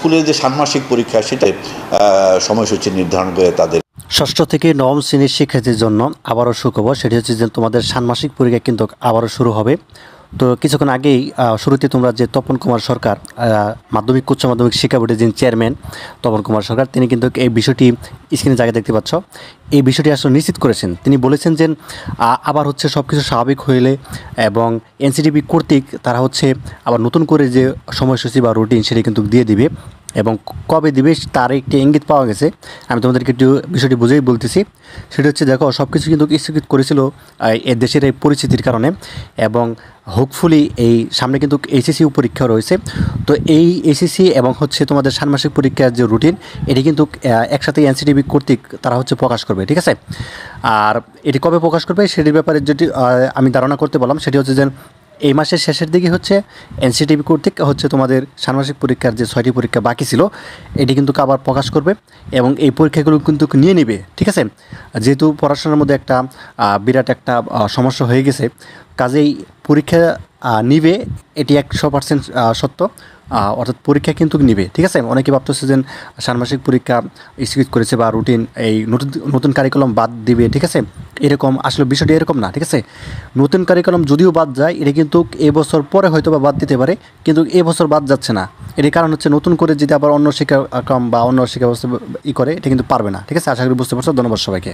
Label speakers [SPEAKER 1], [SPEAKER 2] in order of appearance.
[SPEAKER 1] স্কুলের যে ষান্মাসিক পরীক্ষা সেটা সময়সূচি নির্ধারণ করে তাদের।
[SPEAKER 2] ষষ্ঠ থেকে নবম শ্রেণীর শিক্ষার্থীর জন্য আবারও সুখবর, সেটি হচ্ছে যে তোমাদের ষান্মাসিক পরীক্ষা কিন্তু আবারও শুরু হবে। তো কিছুক্ষণ আগেই শুরুতে তোমরা যে তপন কুমার সরকার, মাধ্যমিক উচ্চ মাধ্যমিক শিক্ষা বোর্ডের যিনি চেয়ারম্যান তপন কুমার সরকার, তিনি কিন্তু এই বিষয়টি স্ক্রিনে জায়গায় দেখতে পাচ্ছ, এই বিষয়টি আসলে নিশ্চিত করেছেন। তিনি বলেছেন যে আবার হচ্ছে সব কিছু স্বাভাবিক হইলে এবং এনসিটিবি কর্তৃক তারা হচ্ছে আবার নতুন করে যে সময়সূচি বা রুটিন সেটি কিন্তু দিয়ে দিবে এবং কবে দিবে তার একটি ইঙ্গিত পাওয়া গেছে। আমি তোমাদেরকে একটু বিষয়টি বুঝেই বলতেছি। সেটা হচ্ছে, দেখো, সব কিছু কিন্তু স্থগিত করেছিল এই দেশের এই পরিস্থিতির কারণে এবং হোপফুলি এই সামনে কিন্তু এইচএসসি পরীক্ষা রয়েছে। তো এই এইচএসসি এবং হচ্ছে তোমাদের ষান্মাসিক পরীক্ষার যে রুটিন, এটি কিন্তু একসাথে এনসিটিবি কর্তৃক তারা হচ্ছে প্রকাশ করবে, ঠিক আছে। আর এটি কবে প্রকাশ করবে সেটির ব্যাপারে যেটি আমি ধারণা করতে বললাম, সেটি হচ্ছে যে এই মাসের শেষের দিকে হচ্ছে এনসিটিবি কর্তৃক হচ্ছে তোমাদের ষান্মাসিক পরীক্ষার যে 6টি পরীক্ষা বাকি ছিল এটি কিন্তু আবার প্রকাশ করবে এবং এই পরীক্ষাগুলো কিন্তু নিয়ে নেবে, ঠিক আছে। যেহেতু পড়াশোনার মধ্যে একটা বিরাট একটা সমস্যা হয়ে গেছে, কাজেই পরীক্ষা নিবে, এটি 100% সত্য। অর্থাৎ পরীক্ষা কিন্তু নিবে, ঠিক আছে। অনেকে ভাবতেছে যে ষান্মাসিক পরীক্ষা স্থগিত করেছে বা রুটিন এই নতুন নতুন কারিকুলাম বাদ দিবে, ঠিক আছে। এরকম আসলে বিষয়টি এরকম না, ঠিক আছে। নতুন কারিকুলাম যদিও বাদ যায়, এটা কিন্তু এবছর পরে হয়তো বা বাদ দিতে পারে, কিন্তু এবছর বাদ যাচ্ছে না। এর কারণ হচ্ছে নতুন করে যদি আবার অন্য শিক্ষাক্রম বা অন্য শিক্ষা ব্যবস্থা করে, এটা কিন্তু পারবে না, ঠিক আছে। আশা করি বুঝতে পারছো। ধন্যবাদ সবাইকে।